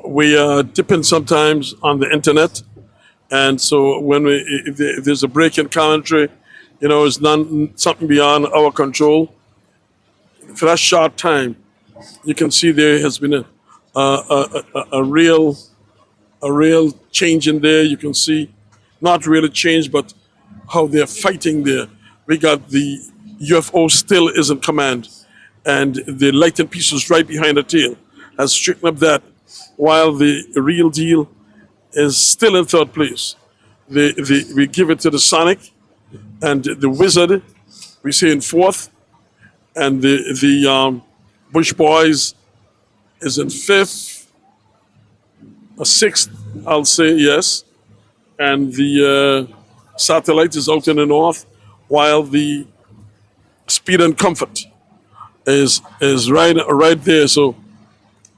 we dip in sometimes on the internet, and so when if there's a break in commentary, it's none something beyond our control. For that short time, you can see there has been a real change in there. You can see not really change, but how they're fighting there. We got the UFO still is in command, and the lighting pieces right behind the tail has straightened up that, while the real deal is still in third place. We give it to the Sonic and the Wizard. We say in fourth, and the Bush Boys is in fifth, a sixth, I'll say yes, and the Satellite is out in the north, while the Speed and Comfort is right there. So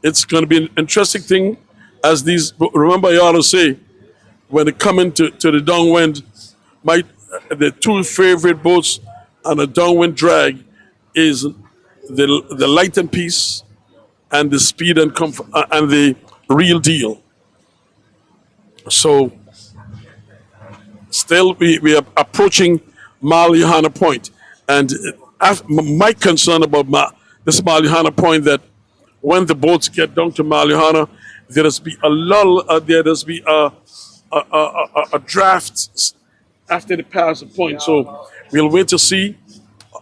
it's going to be an interesting thing, as these. Remember, I always say when it come into the downwind, my the two favorite boats on a downwind drag is the Light and Peace and the Speed and Comfort and the Real Deal. So still we are approaching Malliouhana Point, and my concern about this Malliouhana Point, that when the boats get down to Malliouhana, there has be a lull. There has be a draft after they pass the point. So we'll wait to see,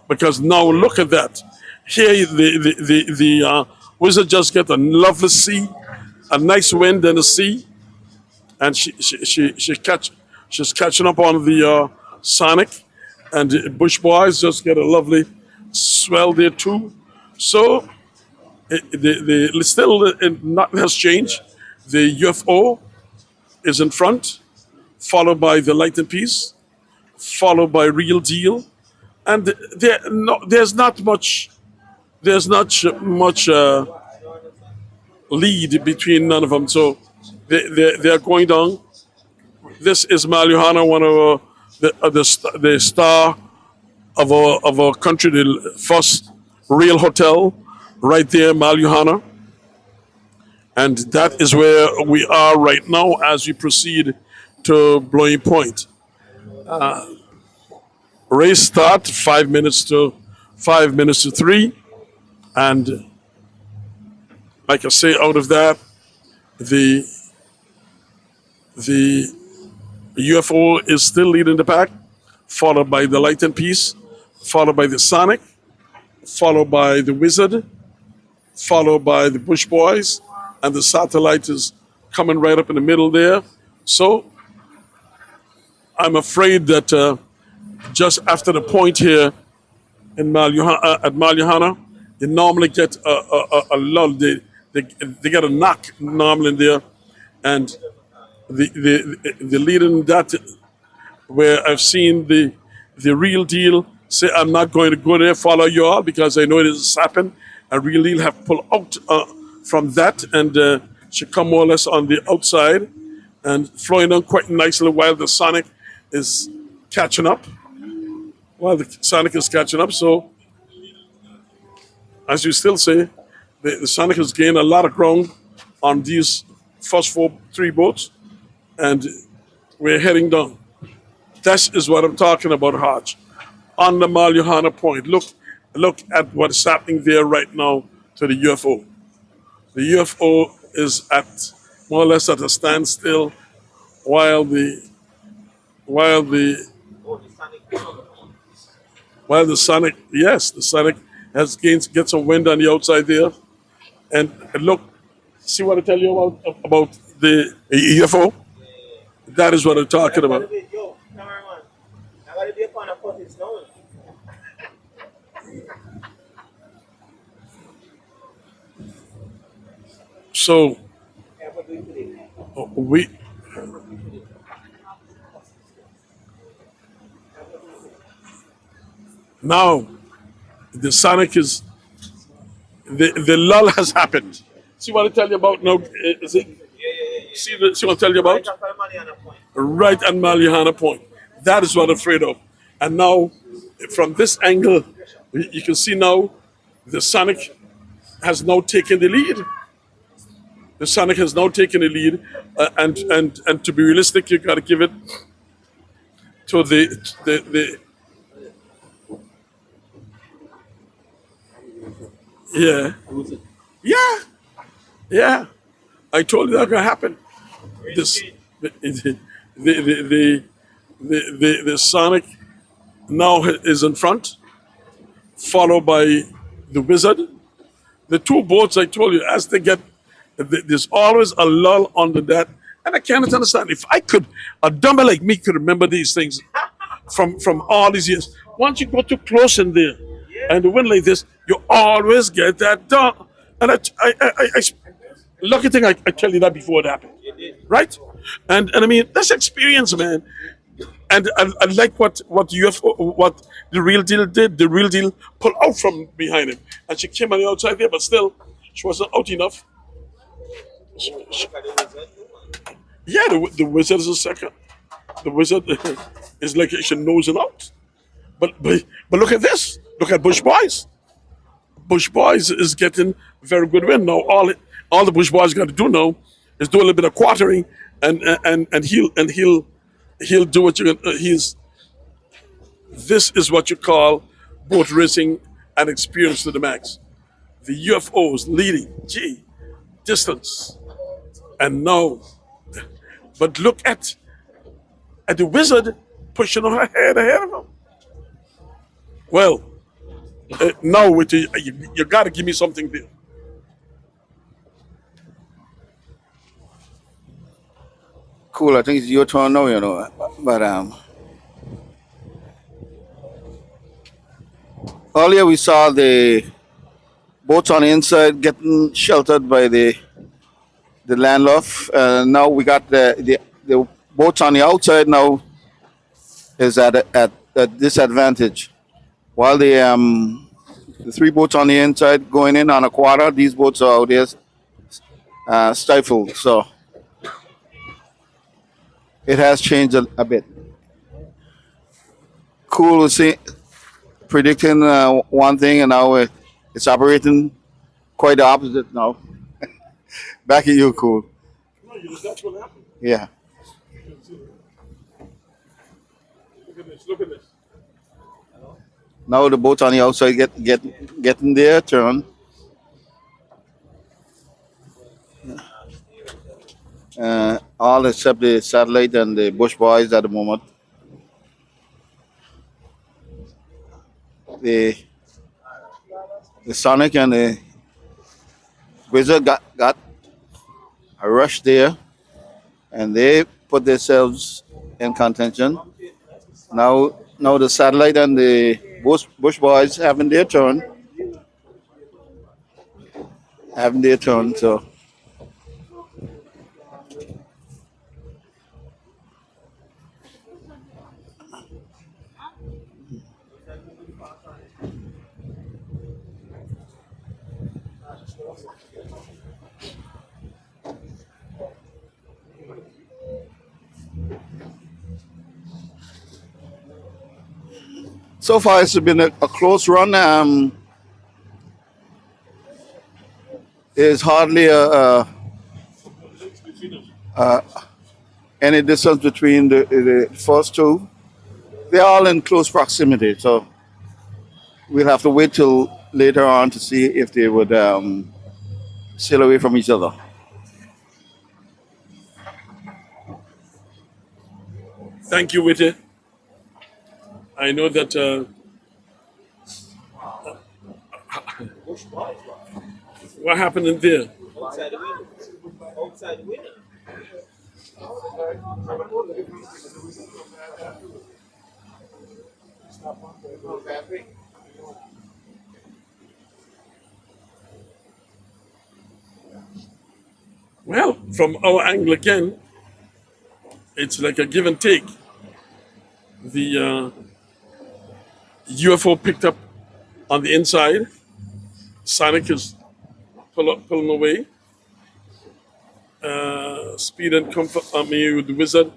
because now look at that. Here the Wizard just get a lovely sea, a nice wind and a sea, and she's catching up on the Sonic, and the Bush Boys just get a lovely swell there too. So still nothing has changed. The UFO is in front, followed by the Light and Peace, followed by Real Deal, and there's not much lead between none of them. So they are going down. This is Malliouhana, one of the star of our country, the first real hotel right there, Malliouhana. And that is where we are right now as we proceed to Blowing Point. Race start 5 minutes to 3, and like I say, out of that, the UFO is still leading the pack, followed by the Light and Peace, followed by the Sonic, followed by the Wizard, followed by the Bush Boys, and the Satellite is coming right up in the middle there. So I'm afraid that just after the point here in at Malliouhana, they normally get a lull. They get a knock normally in there, and the leader in that, where I've seen the Real Deal say, I'm not going to go there, follow you all, because I know it is happened. A Real Deal have pulled out from that, and she come more or less on the outside and flowing on quite nicely, while the Sonic is catching up. So as you still say, the Sonic has gained a lot of ground on these first three boats, and we're heading down. That is what I'm talking about, Hodge. On the Malliouhana Point, look at what's happening there right now to the UFO. The UFO is at more or less at a standstill, while the Sonic, yes, the Sonic gets some wind on the outside there, and look, see what I tell you about the UFO. That is what I'm talking about. So we now the Sonic is the lull has happened. See what I tell you about now? Is it? See what I tell you about? Right at Malliouhana Point. That is what I'm afraid of. And now, from this angle, you can see now the Sonic has now taken the lead. The Sonic has now taken the lead, and to be realistic, you got to give it to the yeah, yeah, yeah. I told you that gonna happen. This the Sonic now is in front, followed by the Wizard. The two boats I told you, as they get, there's always a lull under that, and I cannot understand. If I could, a dumber like me could remember these things from all these years. Once you go too close in there, and the wind like this, you always get that done. And lucky thing I tell you that before it happened, right? And I mean that's experience, man. And I like what UFO, what the real deal did. The real deal pulled out from behind him, and she came on the outside there, but still, she wasn't out enough. Yeah, the Wizard is a second. The Wizard is like she's nosing out. But look at this. Look at Bush Boys. Bush Boys is getting very good win now. All the Bush Boys got to do now is do a little bit of quartering, and he'll do what you can. He's This is what you call boat racing and experience to the max. The UFOs leading, gee, distance, and now, but look at the Wizard pushing her head ahead of him. Well, now with you got to give me something there. Cool. I think it's your turn now, But earlier we saw the boats on the inside getting sheltered by the landloft. Now we got the boats on the outside now is at disadvantage. While the three boats on the inside going in on a quarter, these boats are out there stifled. So it has changed a bit. Cool to see predicting one thing, and now it's operating quite the opposite now. Back at you, cool. No, that's what happened. Yeah. Look at this. Look at this. Now the boats on the outside getting their turn. All except the satellite and the Bush Boys at the moment. The Sonic and the Wizard got a rush there, and they put themselves in contention. Now the satellite and the Bush Boys having their turn. So so far it's been a close run. There's hardly any distance between the first two. They're all in close proximity, so we'll have to wait till later on to see if they would sail away from each other. Thank you, Witty. I know that. What happened in there? Outside the window. Outside the window. Well, from our angle again, it's like a give and take. The UFO picked up on the inside. Sonic is pulling away. Speed and comfort. The Wizard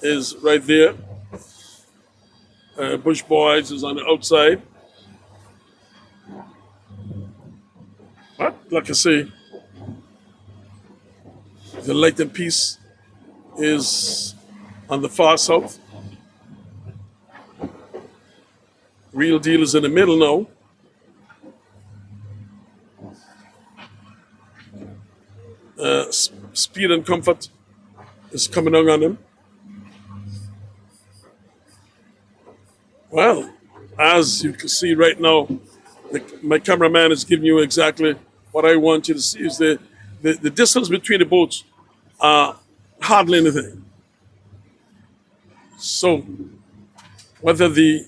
is right there. Bush Boys is on the outside. But like I say, The light and peace is on the far south. Real deal is in the middle now. Speed and comfort is coming down on him. Well, as you can see right now, my cameraman is giving you exactly what I want you to see. Is the distance between the boats hardly anything. So whether the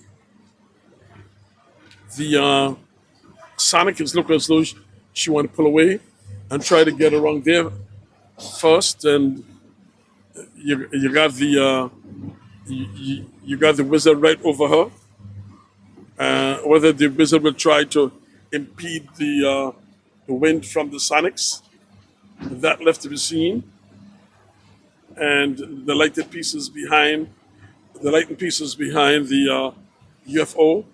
Sonic is looking as though she want to pull away and try to get around there first, and you got the you got the wizard right over her. Whether the wizard will try to impede the wind from the Sonics, that left to be seen. And the lighted pieces behind the UFO.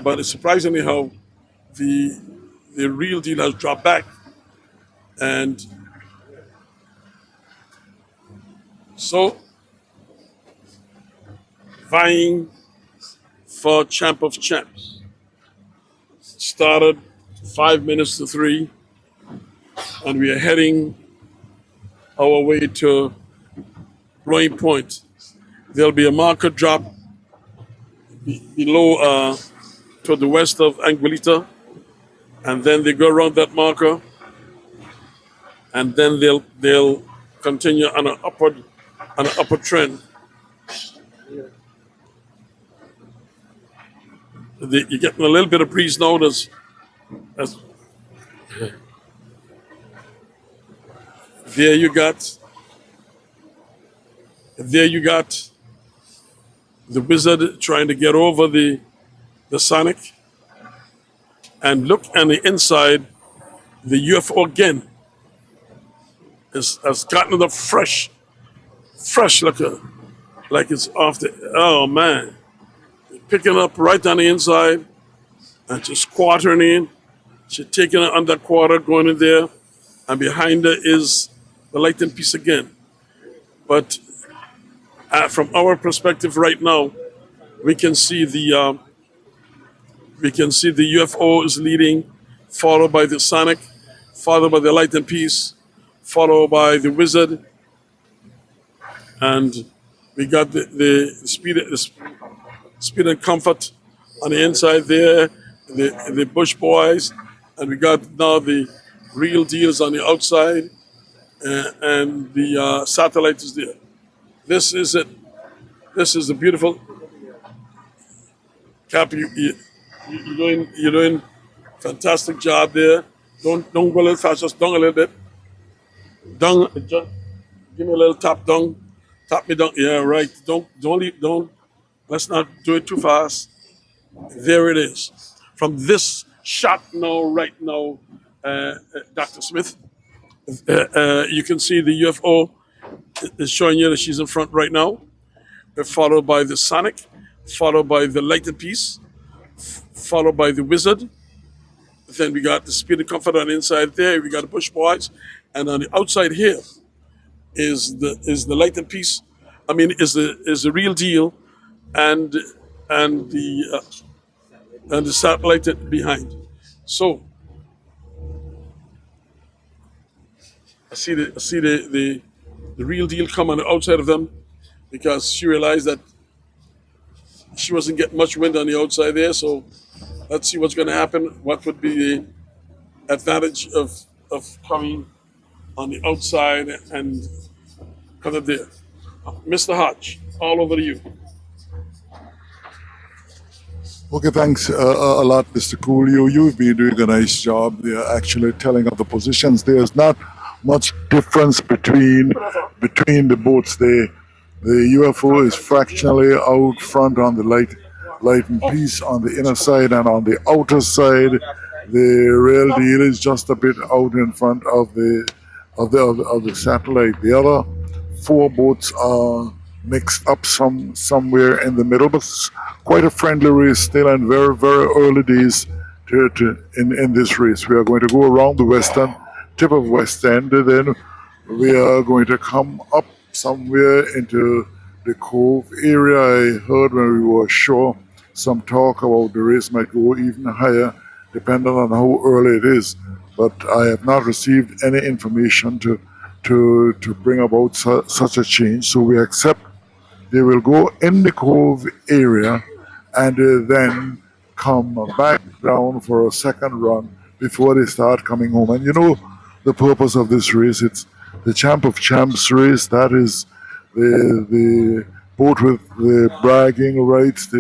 But it's surprisingly how the real deal has dropped back, and so vying for champ of champs. Started 5 minutes to 3, and we are heading our way to Blowing Point. There'll be a marker drop below to the west of Anguilla, and then they go around that marker, and then they'll continue on an upward trend. You're getting a little bit of breeze now. There you got the wizard trying to get over the Sonic, and look on the inside. The UFO again has gotten the fresh looker, like it's off the. Oh man, picking up right on the inside and just quartering in. She's taking it under quarter, going in there, and behind her is the light and peace again. But from our perspective right now, we can see the UFO is leading, followed by the Sonic, followed by the light and peace, followed by the wizard, and we got the speed and comfort on the inside there, the Bush boys, and we got now the real deals on the outside, and the satellite is there. This is it. This is the beautiful. Cap, you're doing fantastic job there. Don't go a little fast, just down a little bit. Down, just give me a little tap down. Tap me down. Yeah, right. Don't. Let's not do it too fast. There it is. From this shot now, right now, Dr. Smith, you can see the UFO is showing you that she's in front right now. Followed by the Sonic, followed by the light and peace, followed by the wizard. Then we got the speed and comfort on the inside there. We got the Bush boys, and on the outside here is the light and peace. I mean, is the real deal, and the satellite behind. So I see the real deal come on the outside of them, because she realized that she wasn't getting much wind on the outside there. So let's see what's going to happen. What would be the advantage of coming on the outside and kind of there? Mr. Hodge, all over to you. Okay, thanks a lot, Mr. Coolio. You've been doing a nice job there, actually telling of the positions. There's not much difference between the boats. The UFO is fractionally out front on the light and peace on the inner side, and on the outer side, the real deal is just a bit out in front of the satellite. The other 4 boats are mixed up somewhere in the middle, but quite a friendly race still, and very, very early days in this race. We are going to go around the western tip of West End. Then we are going to come up somewhere into the Cove area. I heard when we were ashore some talk about the race might go even higher, depending on how early it is. But I have not received any information to bring about such a change. So we accept they will go in the Cove area and then come back down for a second run before they start coming home. And you know the purpose of this race, it's the Champ of Champs race. That is the boat with the bragging rights,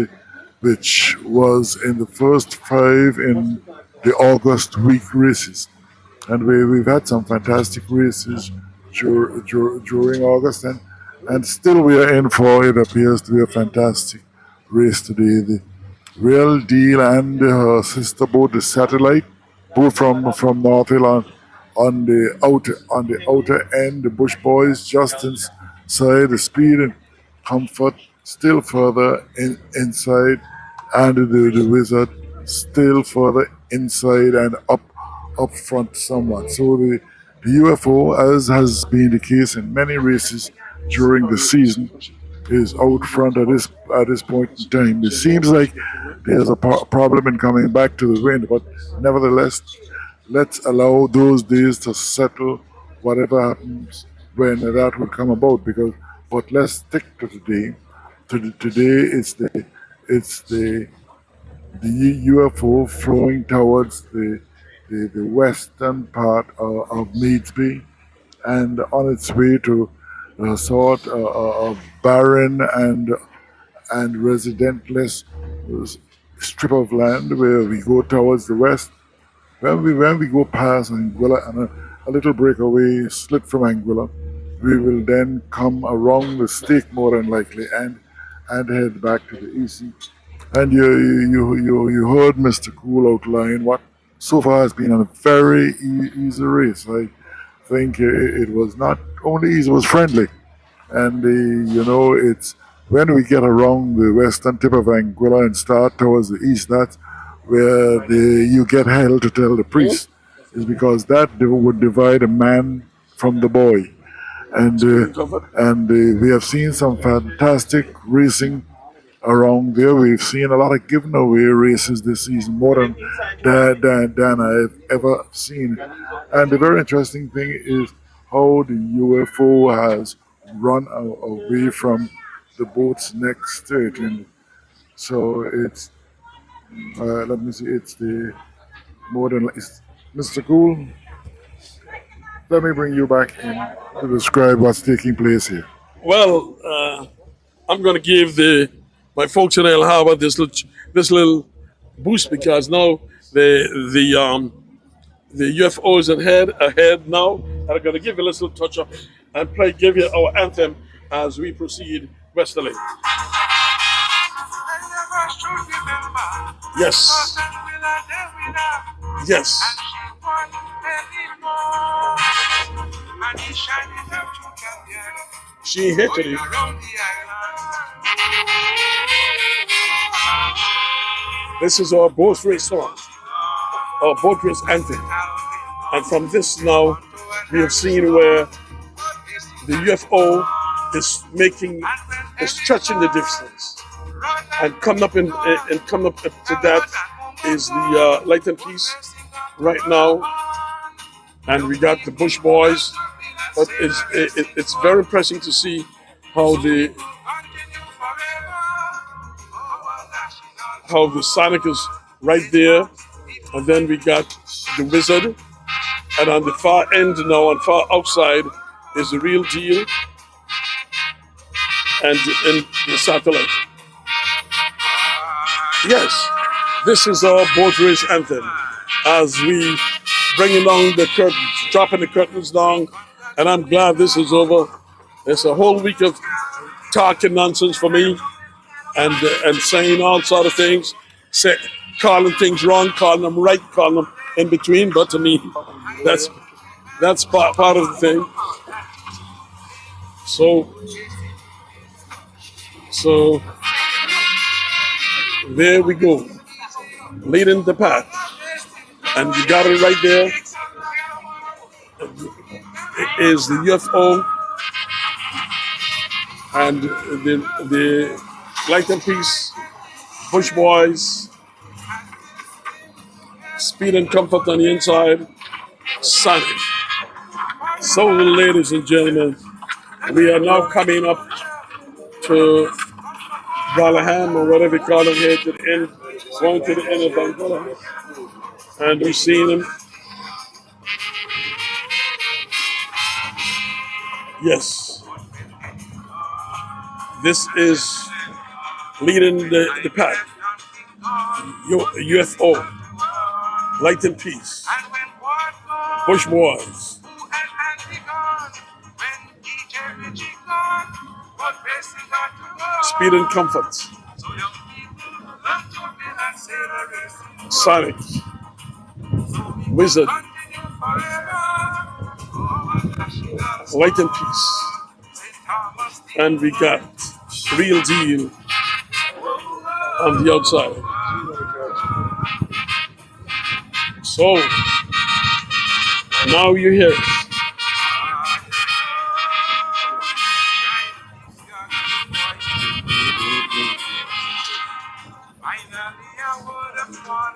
which was in the first five in the August week races. And we've had some fantastic races during August, and still we are in for it appears to be a fantastic race today. The Real Deal and her sister boat, the Satellite, both from North Hill on the outer end, the Bush Boys just inside, the Speed and Comfort still further inside, and the Wizard still further inside and up front somewhat. So the UFO, as has been the case in many races during the season, is out front at this point in time. It seems like there's a problem in coming back to the wind, but nevertheless, let's allow those days to settle. Whatever happens when that will come about, but let's stick to today. Today it's the UFO flowing towards the western part of Needsby and on its way to a sort of barren and residentless strip of land where we go towards the west. When we go past Anguilla and a little breakaway slip from Anguilla, we will then come around the stake more than likely and head back to the east. And you heard Mr. Cool outline what so far has been a very easy race. I think it was not only easy, it was friendly. And it's when we get around the western tip of Anguilla and start towards the east, that's where you get hell to tell the priest, is because that would divide a man from the boy. And we have seen some fantastic racing around there. We've seen a lot of given away races this season, more than I've ever seen. And the very interesting thing is how the UFO has run away from the boats next to it. And so it's, let me see, it's the more than, Mr. Cool, let me bring you back in to describe what's taking place here. Well, I'm going to give my folks in El Harbor this little boost because now the UFO is ahead now. I'm going to give you a little touch up and give you our anthem as we proceed westerly. Yes. Yes. She ain't here today. This is our boat race song, our boat race anthem. And from this now, we have seen where the UFO is stretching the distance. And coming up to that is the Light and Peace right now. And we got the Bush Boys. But it's very impressive to see how the Sonic is right there, and then we got the Wizard, and on the far end now, on far outside, is the Real Deal and the Satellite. Yes, this is our boat race anthem as we bring down the curtains, dropping the curtains down. And I'm glad this is over. It's a whole week of talking nonsense for me and saying all sort of things, calling things wrong, calling them right, calling them in between. But to me, that's part of the thing. So there we go, leading the path. And you got it right there. is the UFO and the Light and Peace, Bush Boys, Speed and Comfort on the inside, Sonic. So, ladies and gentlemen, we are now coming up to Malliouhana or whatever you call it here to the end, going to the end of Anguilla. And we've seen him. Yes, this is leading the pack. UFO, Light and Peace, Bush Boys, Speed and Comfort, Sonic, Wizard, Light and Peace, and we got Real Deal on the outside. So now you hear it.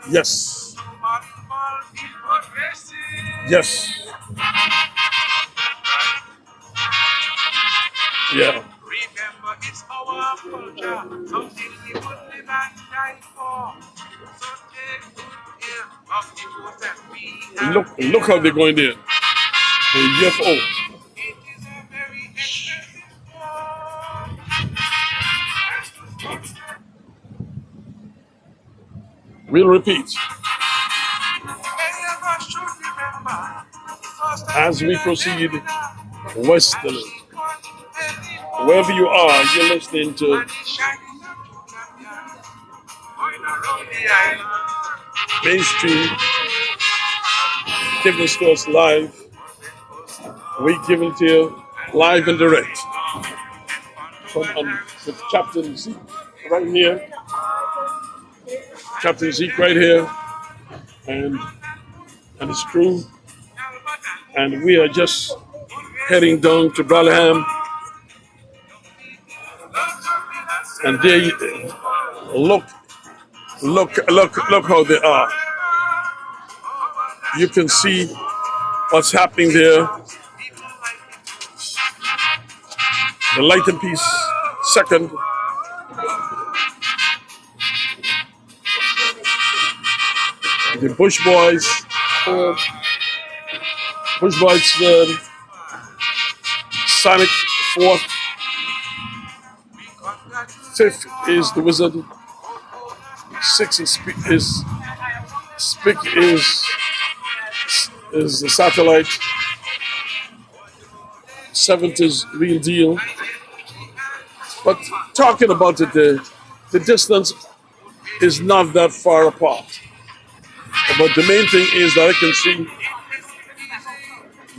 Yes. Yes. Yeah. Remember, it's our culture, something we would live and die for. So take good care of the goods that we have. Look how they're going there. The UFO. It is a very expensive war. We'll repeat Many of us should remember, the first time as we proceed we westerly. Wherever you are, you're listening to Mainstream, giving it to us live. We give it to you live and direct. From with Captain Zeke right here, Captain Zeke right here, and his crew. And we are just heading down to Malliouhana. And they look how they are. You can see what's happening there. The Light and Peace second. The Bush Boys third. Bush Boys third. Sonic fourth. Fifth is the Wizard. Sixth is the Satellite. Seventh is Real Deal. But talking about it, the distance is not that far apart. But the main thing is that I can see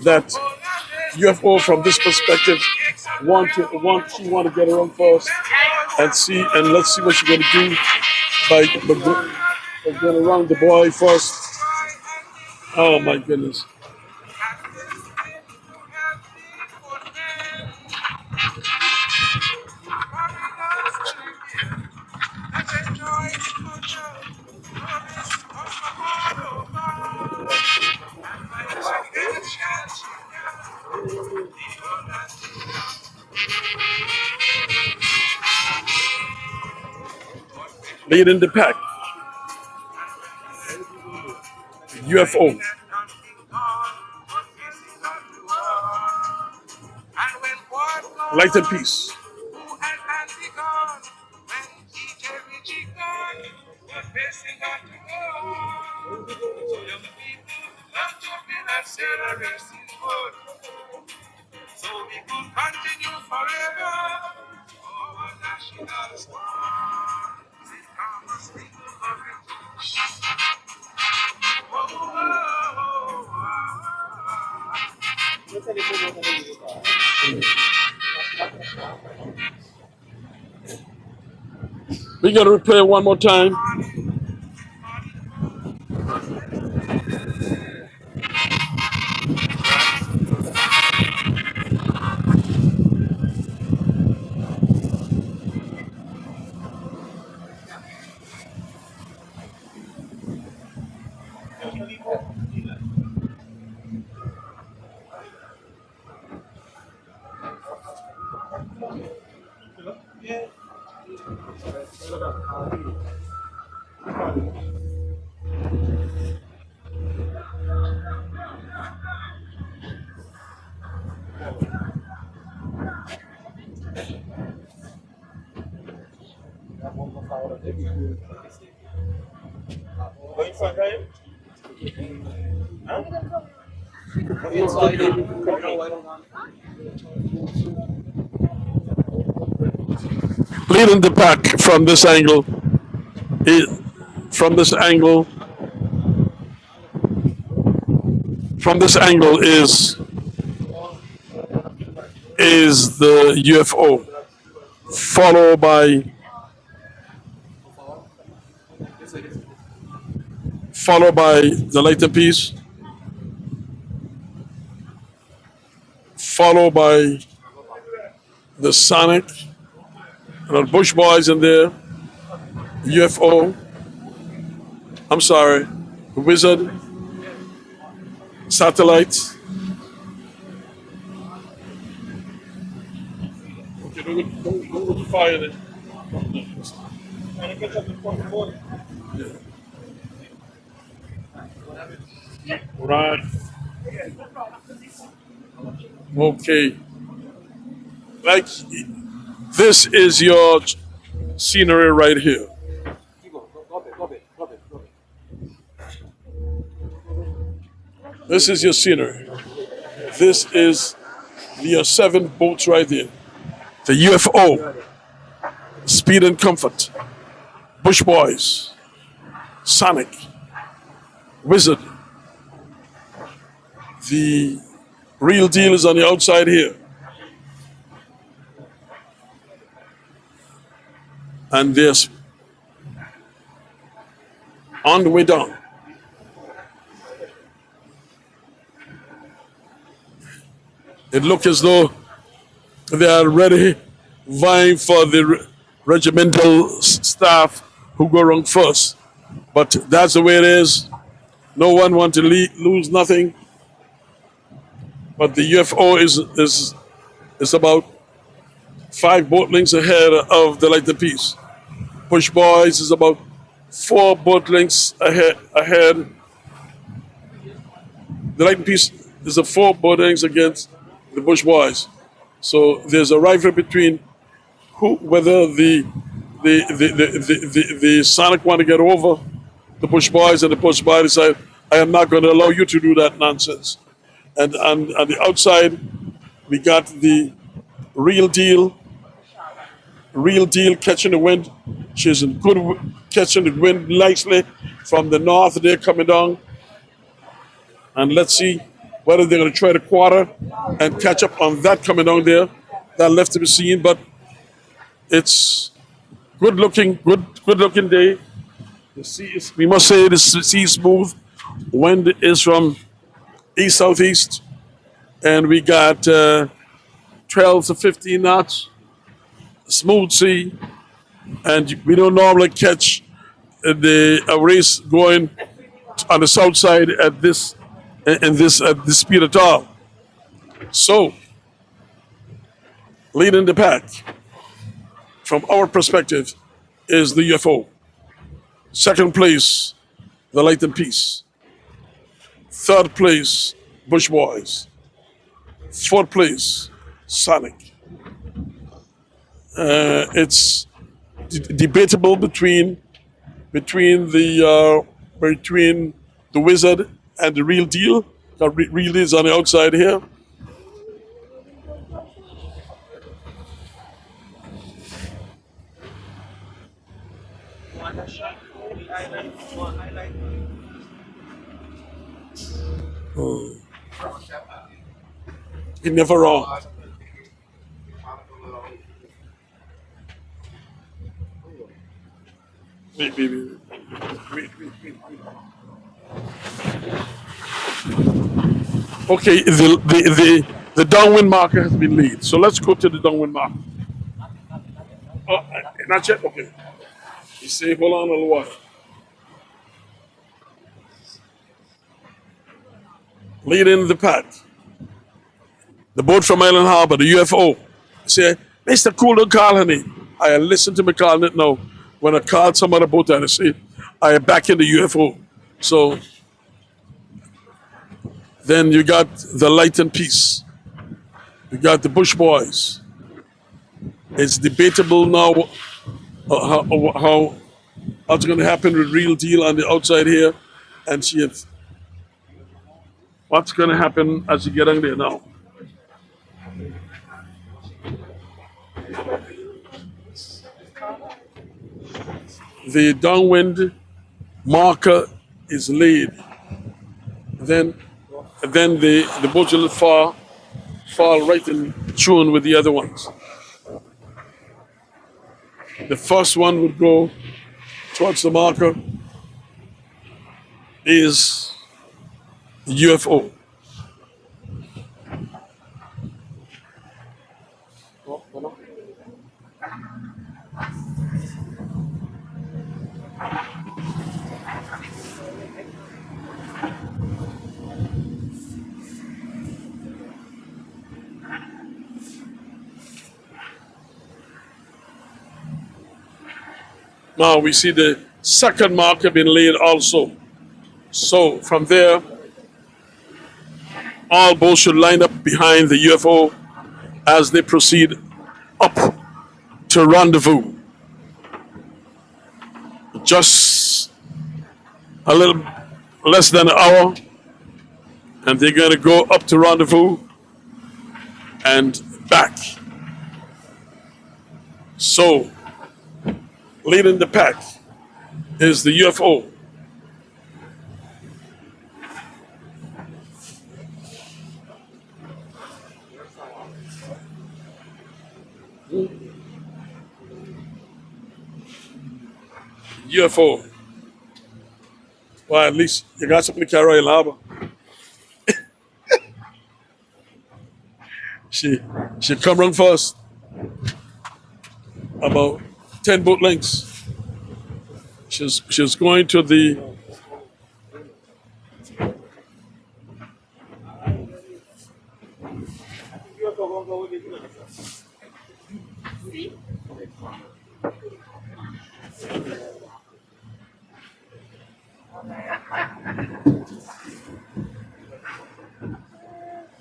that UFO from this perspective she want to get around first and let's see what she's gonna do by going around the boy first. Oh my goodness. Leading the pack. UFO. Light and Peace. So we could continue forever. Oh, national star. We gotta replay it one more time. Leading the pack from this angle, i- from this angle, from this angle is the UFO, followed by the lighter piece, followed by the Sonic, and the Bush Boys in there, UFO. I'm sorry, Wizard, Satellite. Okay, don't fire it. Right. Okay. Like this is your scenery right here. This is your scenery. This is your 7 boats right there. The UFO, Speed and Comfort, Bush Boys, Sonic, Wizard. The real deal is on the outside here. And there's on the way down. It looks as though they are ready, vying for the regimental staff who go wrong first. But that's the way it is. No one wants to lose nothing. But the UFO is about 5 boat lengths ahead of the lighter piece. Bush Boys is about 4 boat lengths ahead. The lighter piece is a 4 boat lengths against the Bush Boys. So there's a rivalry between whether the Sonic want to get over the Bush Boys, and the Bush Boys decide, I am not going to allow you to do that nonsense. And on the outside, we got the real deal catching the wind. She's in catching the wind nicely from the north. They're coming down. And let's see whether they're going to try to quarter and catch up on that coming down there. That left to be seen, but it's good looking day. The sea is, we must say, the sea is smooth. Wind is from east southeast, and we got 12 to 15 knots. Smooth sea, and we don't normally catch a race going on the south side at this speed at all. So, leading the pack, from our perspective, is the UFO. Second place, the Light and Peace. Third place, Bush Boys. Fourth place, Sonic. It's debatable between the Wizard and the Real Deal. The Real Deal is on the outside here. He never wrong. Wait. Okay, the downwind marker has been laid. So let's go to the downwind marker. Oh, not yet? Okay. You say, hold on a little while. leading the pack. The boat from Island Harbor, the UFO. Say, Mr. Cool, don't call honey. I listen to me calling it now. When I call some other boat and I say, I am back in the UFO. So then you got the Light and Peace. You got the Bush Boys. It's debatable now how what's going to happen with Real Deal on the outside here and see if what's going to happen as you get on there now. The downwind marker is laid. Then the boat will fall right in tune with the other ones. The first one would go towards the marker is UFO. Now we see the second marker being laid also. So from there, all boats should line up behind the UFO as they proceed up to rendezvous. Just a little less than an hour, and they're going to go up to rendezvous and back. So, leading the pack is the UFO. UFO. Well, at least you got something to carry in harbor. she come run first. About 10 boat lengths. She's going to the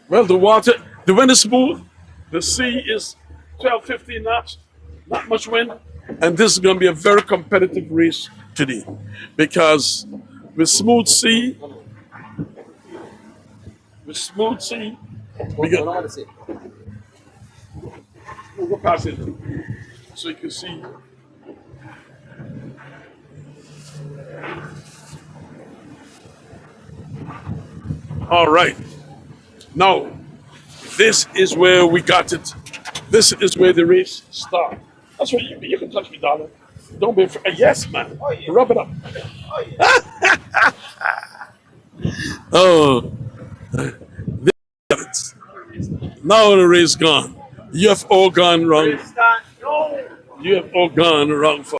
well, the wind is smooth. The sea is 12, 15 knots, not much wind. And this is going to be a very competitive race today because with smooth sea, we got. We'll go past it so you can see. All right. Now, this is where we got it. This is where the race starts. That's what you can touch me, darling. Don't be afraid. Yes, man. Oh, yeah. Rub it up. Oh, yeah. Oh. Now the race gone. UFO gone wrong. UFO gone wrong for